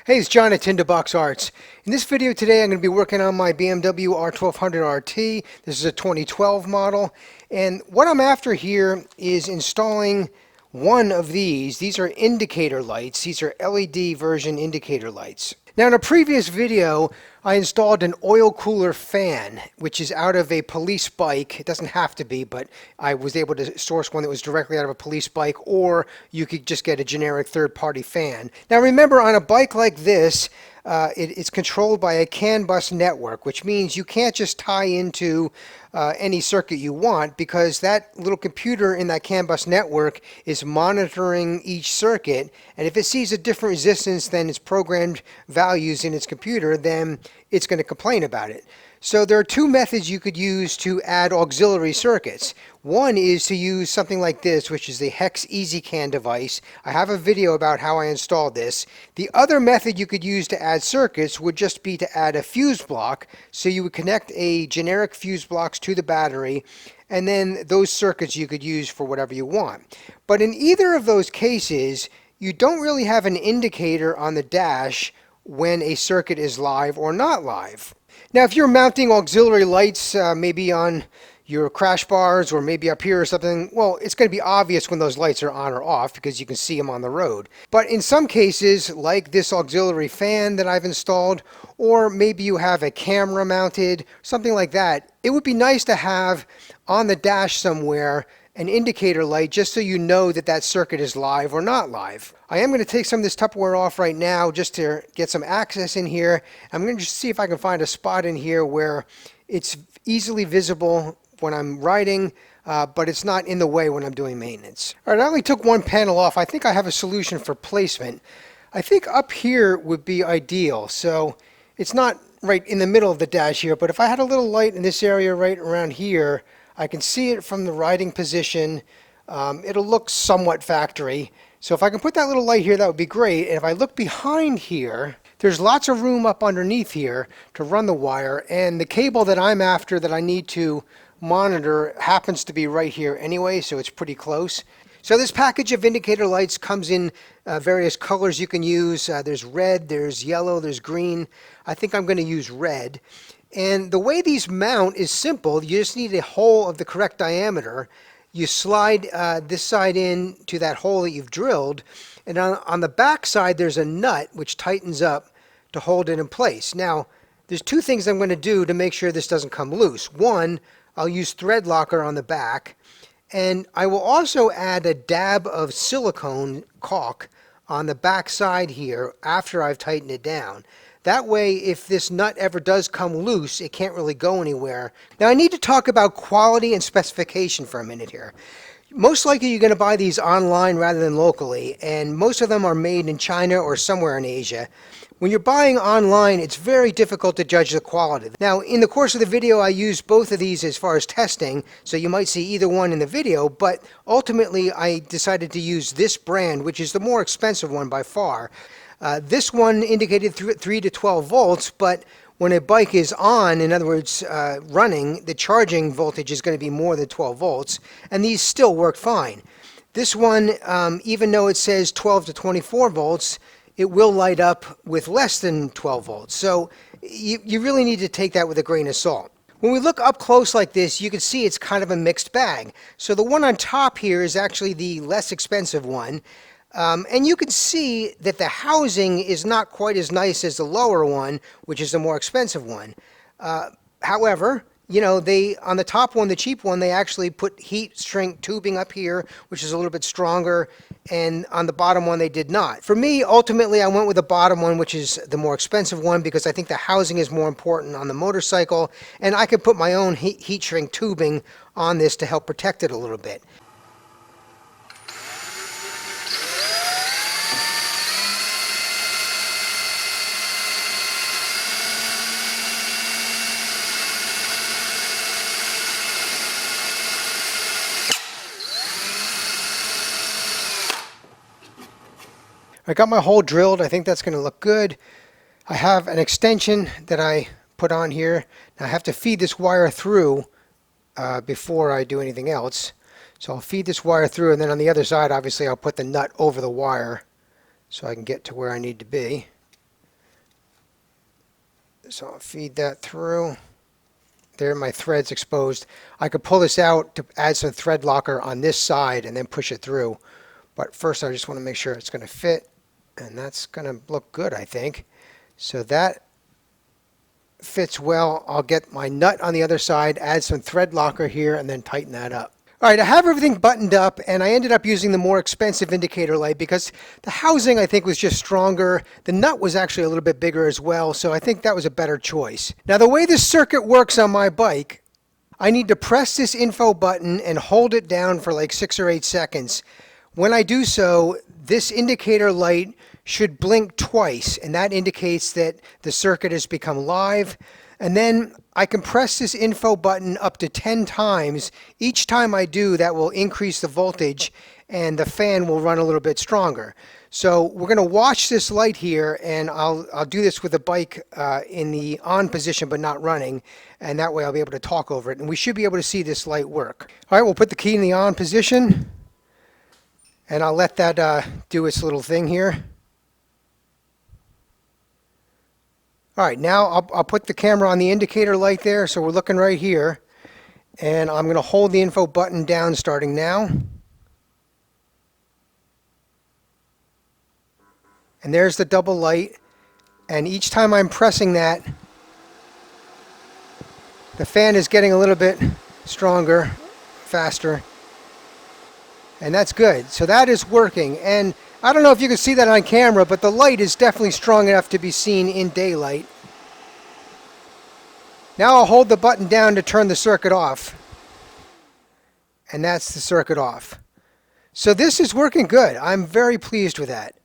Hey, it's John at Tinderbox Arts. In this video today, I'm going to be working on my BMW R1200RT. This is a 2012 model. And what I'm after here is installing one of these. These are indicator lights. These are LED version indicator lights. Now, in a previous video, I installed an oil cooler fan, which is out of a police bike. It doesn't have to be, but I was able to source one that was directly out of a police bike, or you could just get a generic third-party fan. Now, remember, on a bike like this, it's controlled by a CAN bus network, which means you can't just tie into any circuit you want, because that little computer in that CAN bus network is monitoring each circuit, and if it sees a different resistance than its programmed values in its computer, then it's going to complain about it. So there are two methods you could use to add auxiliary circuits. One is to use something like this, which is the Hex EasyCAN device. I have a video about how I installed this. The other method you could use to add circuits would just be to add a fuse block. So you would connect a generic fuse blocks to the battery, and then those circuits you could use for whatever you want. But in either of those cases, you don't really have an indicator on the dash when a circuit is live or not live. Now, if you're mounting auxiliary lights, maybe on your crash bars or maybe up here or something, well, it's going to be obvious when those lights are on or off because you can see them on the road. But in some cases, like this auxiliary fan that I've installed, or maybe you have a camera mounted, something like that, it would be nice to have on the dash somewhere an indicator light just so you know that that circuit is live or not live. I am going to take some of this Tupperware off right now just to get some access in here. I'm going to just see if I can find a spot in here where it's easily visible when I'm riding, but it's not in the way when I'm doing maintenance. All right, I only took one panel off. I think I have a solution for placement. I think up here would be ideal. So it's not right in the middle of the dash here, but if I had a little light in this area right around here, I can see it from the riding position. It'll look somewhat factory. So if I can put that little light here, that would be great. And if I look behind here, there's lots of room up underneath here to run the wire. And the cable that I'm after that I need to monitor happens to be right here anyway, so it's pretty close. So this package of indicator lights comes in various colors you can use. There's red, there's yellow, there's green. I think I'm going to use red. And the way these mount is simple. You just need a hole of the correct diameter. You slide this side in to that hole that you've drilled, and on the back side there's a nut which tightens up to hold it in place. Now, there's two things I'm going to do to make sure this doesn't come loose. One, I'll use thread locker on the back, and I will also add a dab of silicone caulk on the back side here after I've tightened it down. That way, if this nut ever does come loose, it can't really go anywhere. Now, I need to talk about quality and specification for a minute here. Most likely, you're going to buy these online rather than locally, and most of them are made in China or somewhere in Asia. When you're buying online, it's very difficult to judge the quality. Now, in the course of the video, I used both of these as far as testing, so you might see either one in the video, but ultimately, I decided to use this brand, which is the more expensive one by far. This one indicated 3 to 12 volts, but when a bike is on, in other words, running, the charging voltage is going to be more than 12 volts, and these still work fine. This one, even though it says 12 to 24 volts, it will light up with less than 12 volts. So you really need to take that with a grain of salt. When we look up close like this, you can see it's kind of a mixed bag. So the one on top here is actually the less expensive one. And you can see that the housing is not quite as nice as the lower one, which is the more expensive one. However, you know, on the top one, the cheap one, they actually put heat shrink tubing up here, which is a little bit stronger, and on the bottom one, they did not. For me, ultimately, I went with the bottom one, which is the more expensive one, because I think the housing is more important on the motorcycle, and I could put my own heat shrink tubing on this to help protect it a little bit. I got my hole drilled. I think that's going to look good. I have an extension that I put on here. Now I have to feed this wire through before I do anything else. So I'll feed this wire through, and then on the other side, obviously, I'll put the nut over the wire so I can get to where I need to be. So I'll feed that through. There, my thread's exposed. I could pull this out to add some thread locker on this side and then push it through. But first I just want to make sure it's going to fit, and that's going to look good, I think. So that fits well. I'll get my nut on the other side, add some thread locker here, and then tighten that up. All right, I have everything buttoned up, and I ended up using the more expensive indicator light because the housing, I think, was just stronger. The nut was actually a little bit bigger as well, so I think that was a better choice. Now, the way this circuit works on my bike, I need to press this info button and hold it down for like 6 or 8 seconds. When I do so, this indicator light should blink twice, and that indicates that the circuit has become live. And then I can press this info button up to 10 times. Each time I do, that will increase the voltage and the fan will run a little bit stronger. So we're going to watch this light here, and I'll do this with the bike in the on position but not running, and that way I'll be able to talk over it, and we should be able to see this light work. All right, we'll put the key in the on position, and I'll let that do its little thing here. All right, now I'll put the camera on the indicator light there, so we're looking right here. And I'm going to hold the info button down starting now. And there's the double light. And each time I'm pressing that, the fan is getting a little bit stronger, faster. And that's good. So that is working. And I don't know if you can see that on camera, but the light is definitely strong enough to be seen in daylight. Now I'll hold the button down to turn the circuit off. And that's the circuit off. So this is working good. I'm very pleased with that.